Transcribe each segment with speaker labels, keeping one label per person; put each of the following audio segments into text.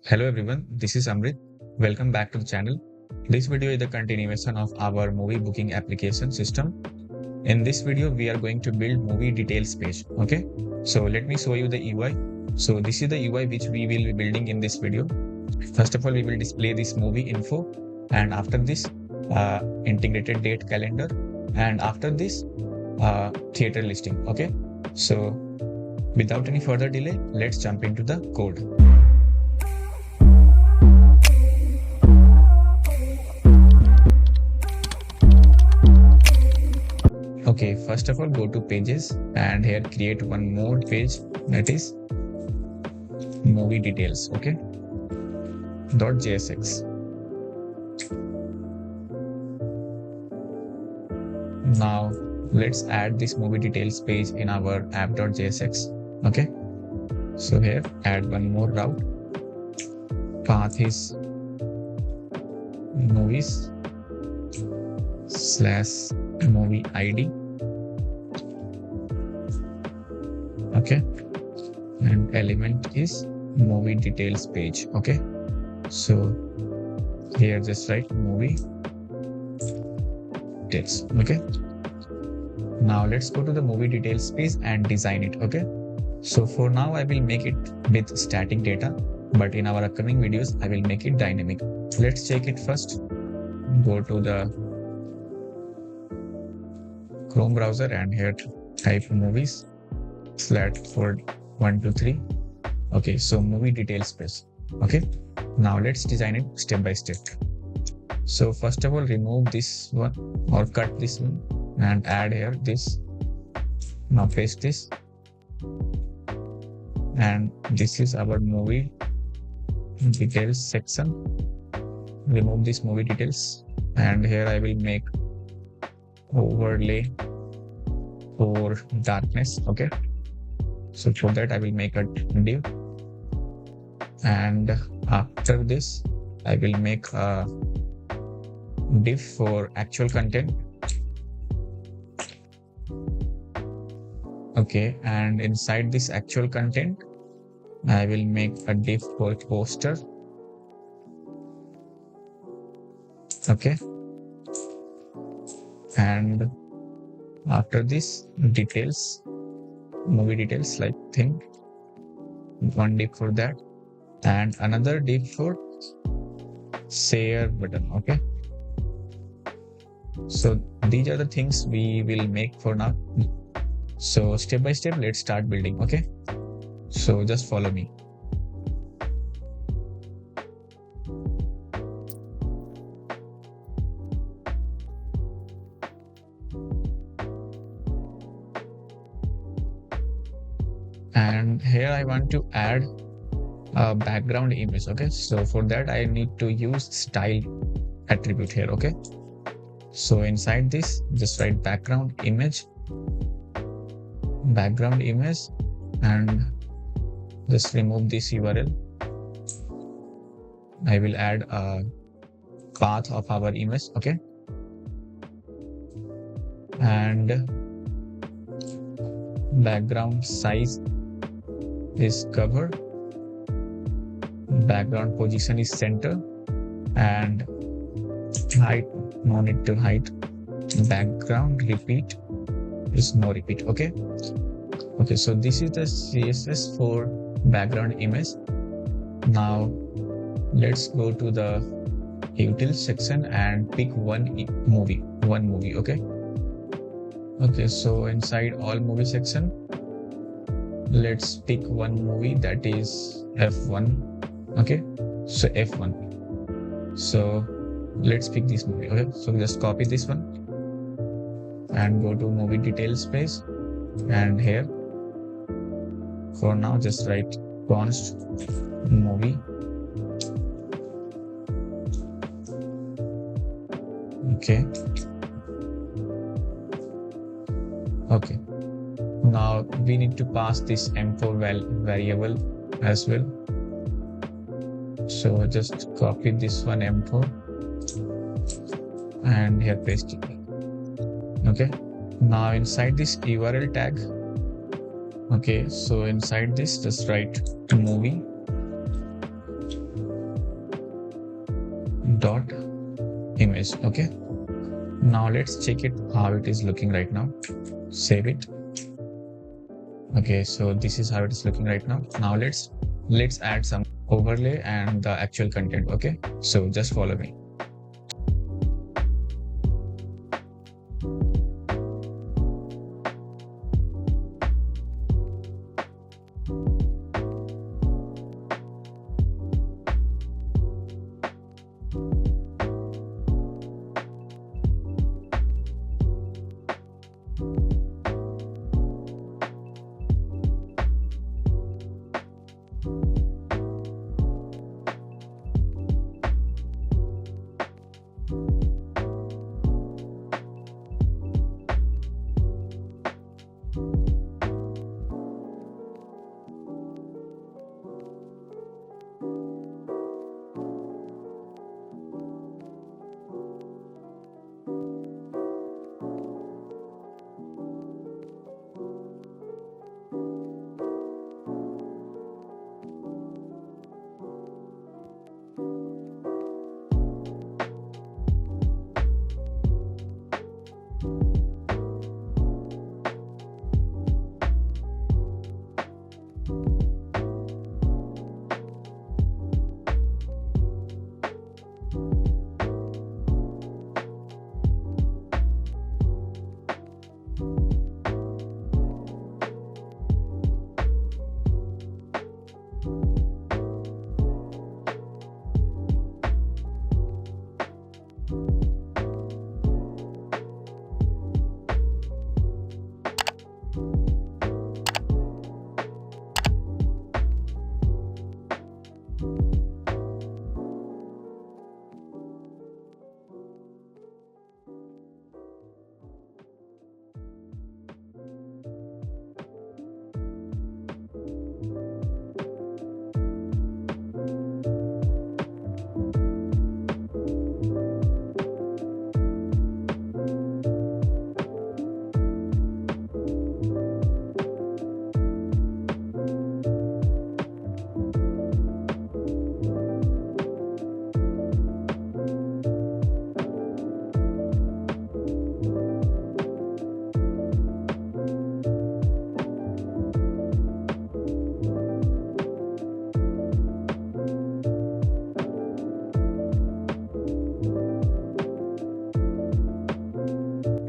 Speaker 1: Hello everyone, this is Amrit. Welcome back to the channel. This video is the continuation of our movie booking application system. In this video, we are going to build movie details page. Okay, so let me show you the UI. So this is the UI which we will be building in this video. First of all, we will display this movie info, and after this, integrated date calendar, and after this, theater listing. Okay, so without any further delay, let's jump into the code. Okay, first of all, go to pages and here create one more page, that is movie details. Okay, .jsx. Now let's add this movie details page in our app.jsx. Okay, so here add one more route. Path is movies / movie ID. Okay, and element is movie details page. Okay, so here just write movie details. Okay, now let's go to the movie details page and design it. Okay, so for now I will make it with static data, but in our upcoming videos I will make it dynamic. Let's check it first. Go to the Chrome browser and here type movies /123. Okay, so movie details page. Okay, now let's design it step by step. So first of all, remove this one or cut this one and add here this. Now paste this, and this is our movie details section. Remove this movie details, and here I will make overlay for darkness. Okay, so for that I will make a div, and after this I will make a div for actual content. Okay, and inside this actual content I will make a div for poster. Okay, and after this details, movie details like thing, one div for that, and another div for share button. Okay, so these are the things we will make for now. So step by step, let's start building. Okay, so just follow me. And here I want to add a background image. Okay, so for that I need to use style attribute here. Okay, so inside this just write background image, and just remove this URL. I will add a path of our image. Okay, and background size is cover, background position is center, and height, no need to height. Background repeat is no repeat. Okay, so this is the CSS for background image. Now let's go to the utils section and pick one movie. Okay, so inside all movie section, let's pick one movie, that is F1. Okay, so F1. So let's pick this movie. Okay, so just copy this one and go to movie details page, and here for now just write const movie. Okay, now we need to pass this m4 variable as well. So just copy this one m4 and here paste it. Okay, now inside this URL tag, okay, so inside this just write movie dot image. Okay, now let's check it how it is looking right now. Save it. Okay, so this is how it is looking right now. Now let's add some overlay and the actual content. Okay, so just follow me.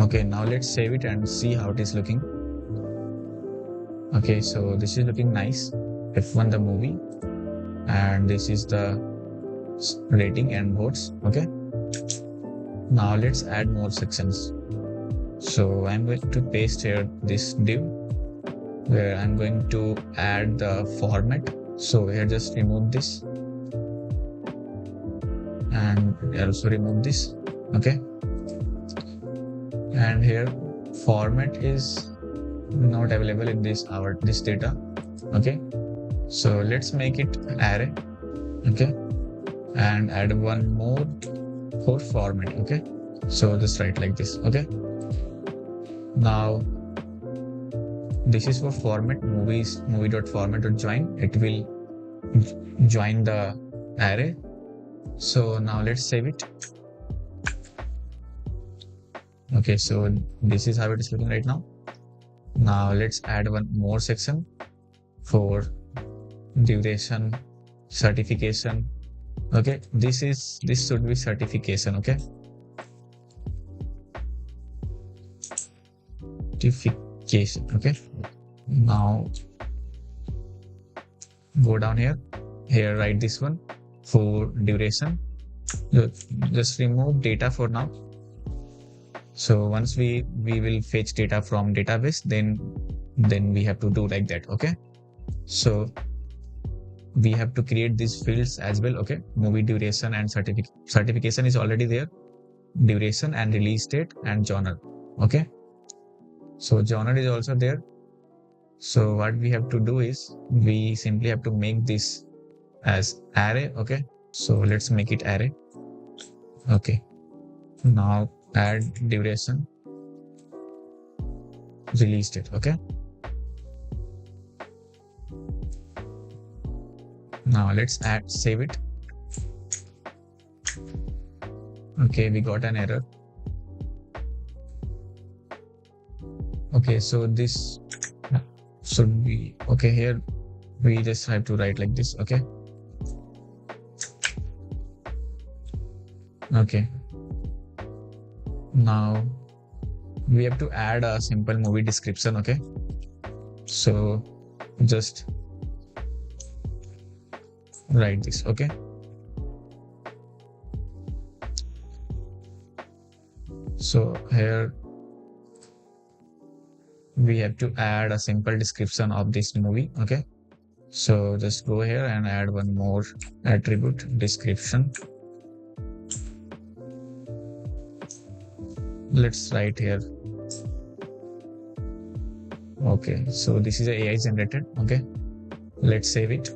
Speaker 1: Okay, now let's save it and see how it is looking. Okay, so this is looking nice. F1 the movie, and this is the rating and votes. Okay, now let's add more sections. So I'm going to paste here this div where I'm going to add the format. So here just remove this and also remove this. Okay, and here format is not available in this data. Okay, so let's make it array. Okay, and add one more for format. Okay, so just write like this. Okay, now this is for format. Movie.format.join. It will join the array. So now let's save it. Okay, so this is how it is looking right now. Now let's add one more section for duration, certification. Okay, this should be certification. Okay, certification. Okay, now go down here. Here write this one for duration. Just remove data for now. So once we will fetch data from database, then we have to do like that. Okay, so we have to create these fields as well. Okay, movie duration and certification is already there. Duration and release date and genre. Okay, so genre is also there. So what we have to do is we simply have to make this as array. Okay, so let's make it array. Okay, now add duration, release date. Okay, now let's save it. Okay, we got an error. Okay, so this should be okay. Here we just have to write like this. Okay. Okay. Now we have to add a simple movie description. Okay. So just write this. Okay. So here we have to add a simple description of this movie. Okay. So just go here and add one more attribute, description. Let's write here. Okay, so this is a AI generated. Okay, let's save it.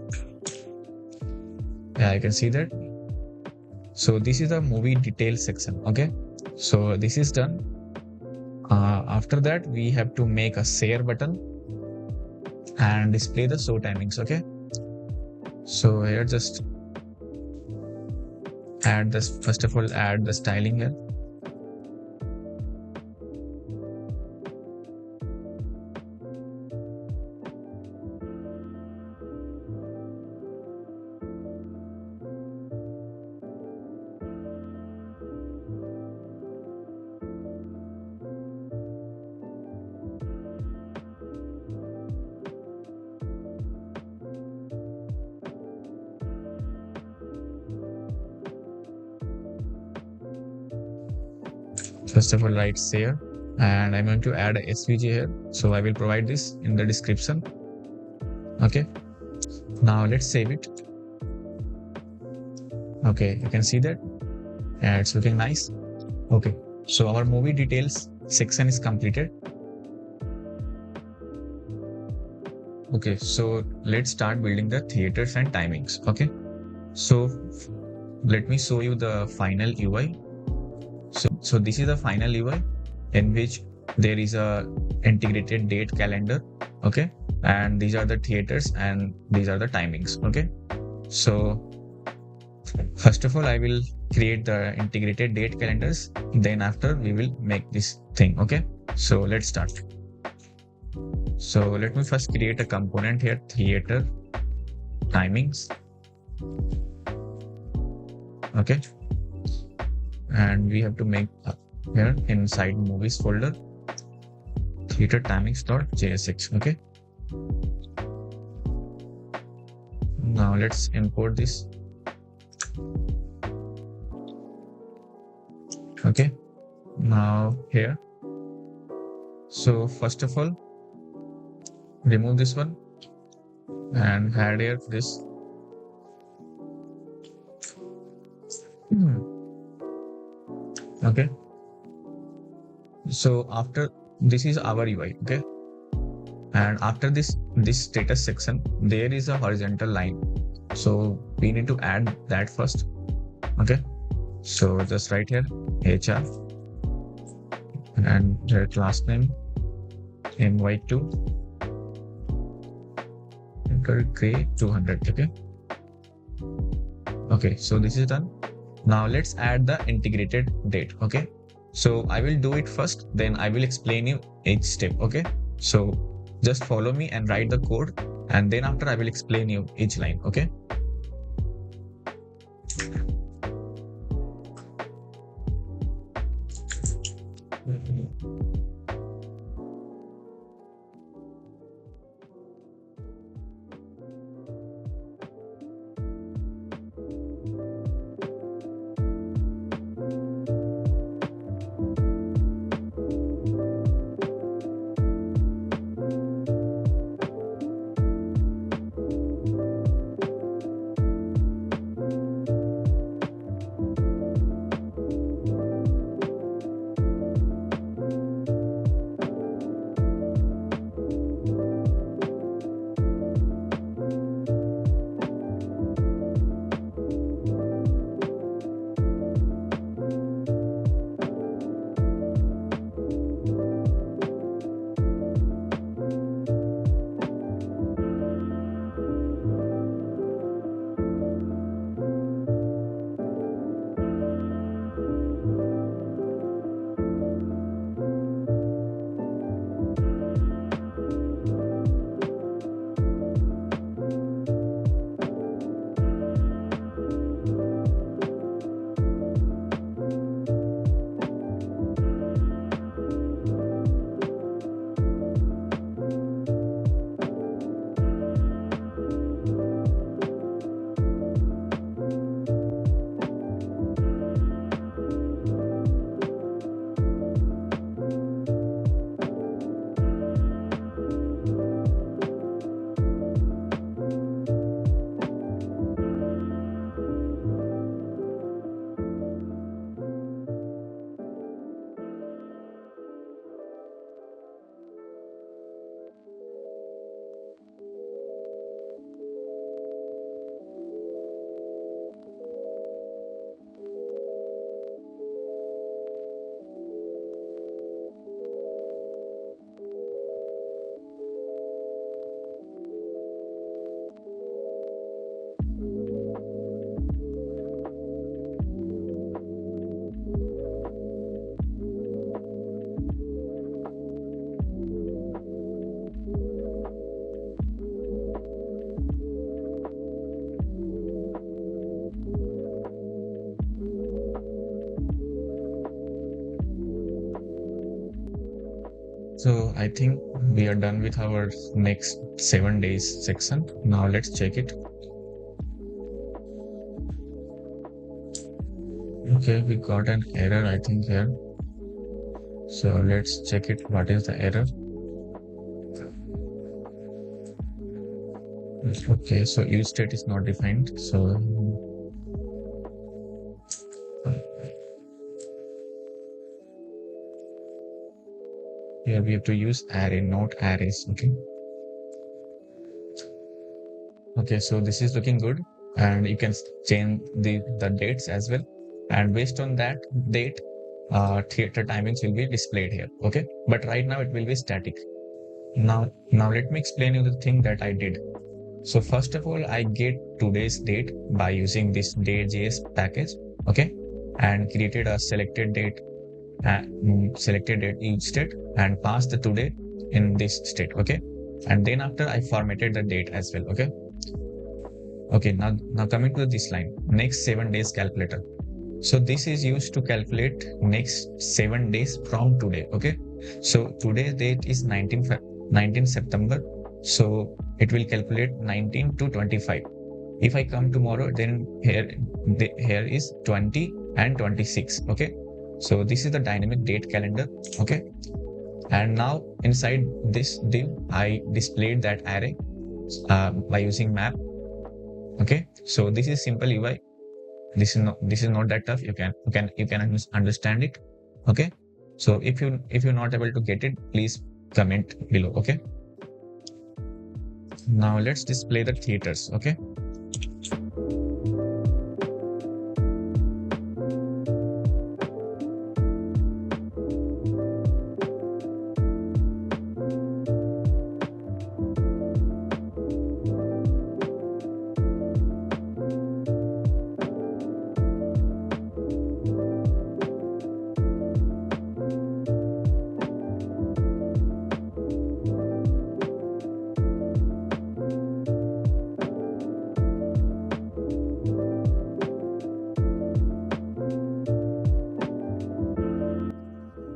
Speaker 1: Yeah, you can see that. So this is the movie details section. Okay, so this is done. After that, we have to make a share button and display the show timings. Okay, so here just add this. First of all, add the styling here. First of all, write share, and I'm going to add a SVG here. So I will provide this in the description. Okay. Now let's save it. Okay, you can see that. Yeah, it's looking nice. Okay, so our movie details section is completed. Okay, so let's start building the theaters and timings. Okay, so let me show you the final UI. So this is the final UI in which there is a integrated date calendar. Okay, and these are the theaters and these are the timings. Okay, so first of all, I will create the integrated date calendars. Then after we will make this thing. Okay, so let's start. So let me first create a component here, theater timings. Okay, and we have to make here inside movies folder theater timings.jsx. Okay, now let's import this. Okay, now here, so first of all, remove this one and add here this. Okay, so after this is our UI. Okay, and after this status section there is a horizontal line, so we need to add that first. Okay, so just write here HR and write last name my2 enter gray 200. Okay, so this is done. Now let's add the integrated date. Okay, so I will do it first, then I will explain you each step. Okay, so just follow me and write the code, and then after I will explain you each line. Okay, So I think we are done with our next 7 days section. Now let's check it. Okay, we got an error, I think, here. So let's check it. What is the error? Okay, so use state is not defined. So here we have to use array, not arrays. Okay. Okay, so this is looking good, and you can change the dates as well. And based on that date, theater timings will be displayed here. Okay, but right now it will be static. Now let me explain you the thing that I did. So first of all, I get today's date by using this nodejs package, okay, and created a selected date each state and pass the today in this state, okay, and then after I formatted the date as well, okay. Okay, now coming to this line, next 7 days calculator. So this is used to calculate next 7 days from today, okay. So today's date is 19 September. So it will calculate 19 to 25. If I come tomorrow, then here is 20 and 26. Okay. So this is the dynamic date calendar. Okay. And now inside this div, I displayed that array by using map. Okay. So this is simple UI. This is not that tough. You can understand it. Okay. So if you're not able to get it, please comment below. Okay. Now let's display the theaters. Okay.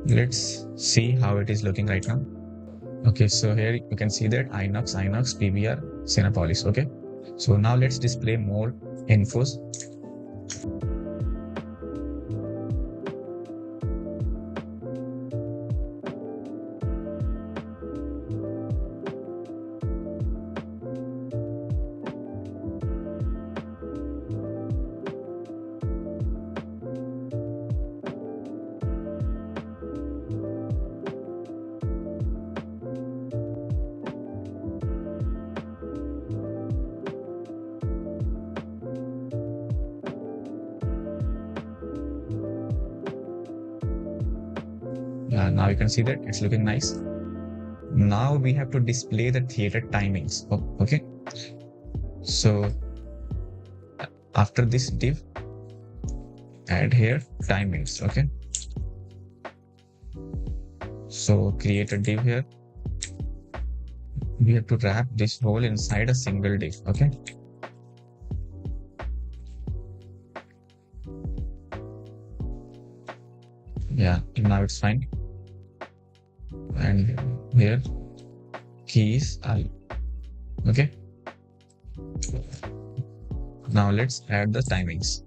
Speaker 1: Let's see how it is looking right now. Okay, so here you can see that Inox, PBR, Cinepolis. Okay, so now let's display more infos. Now you can see that it's looking nice. Now we have to display the theater timings. Okay. So after this div, add here timings. Okay. So create a div here. We have to wrap this whole inside a single div. Okay. Yeah, now it's fine. And here keys are okay. Now let's add the timings.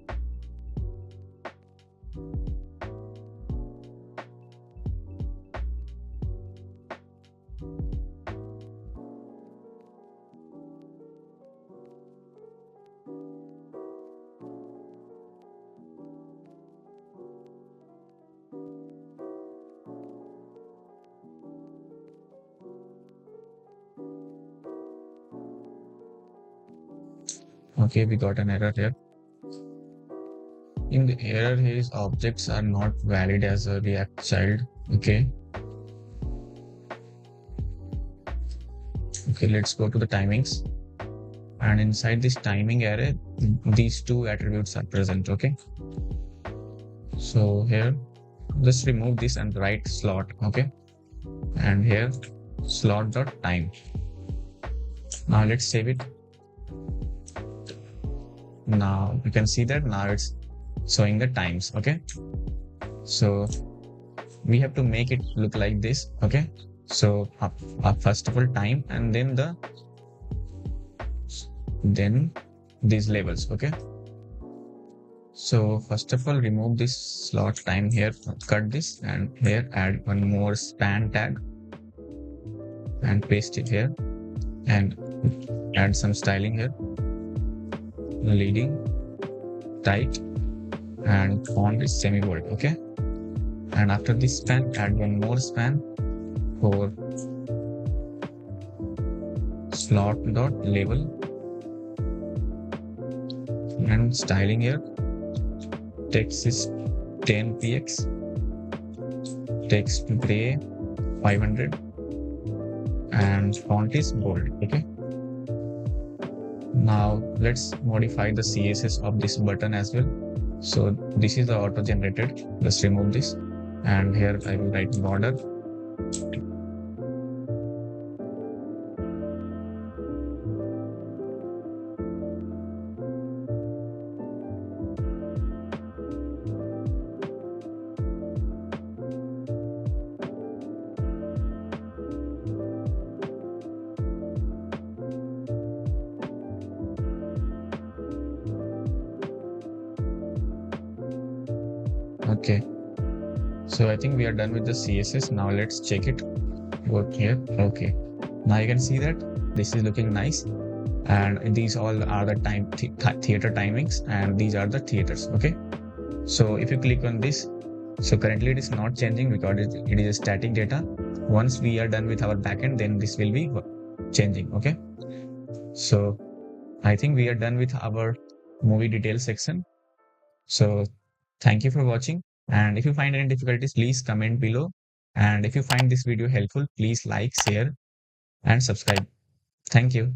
Speaker 1: Okay, we got an error here. In the error here is objects are not valid as a React child. Okay. Okay, let's go to the timings. And inside this timing array, these two attributes are present. Okay. So here, just remove this and write slot. Okay. And here, slot.time. Now let's save it. Now you can see that now it's showing the times. Okay, so we have to make it look like this. Okay, So first of all time, and then these labels. Okay. So first of all, remove this slot time here, cut this, and here add one more span tag and paste it here, and add some styling here, leading, tight, and font is semi-bold. Okay. And after this span, add one more span for slot dot label and styling here. Text is 10px, text gray 500, and font is bold. Okay. Now let's modify the CSS of this button as well. So this is the auto generated. Let's remove this, and here I will write border. Okay, so I think we are done with the CSS. Now let's check it. Go here. Okay, now you can see that this is looking nice, and these all are the theater timings, and these are the theaters. Okay, so if you click on this, so currently it is not changing because it is a static data. Once we are done with our backend, then this will be changing. Okay, so I think we are done with our movie details section. So thank you for watching. And if you find any difficulties, please comment below. And if you find this video helpful, please like, share, and subscribe. Thank you.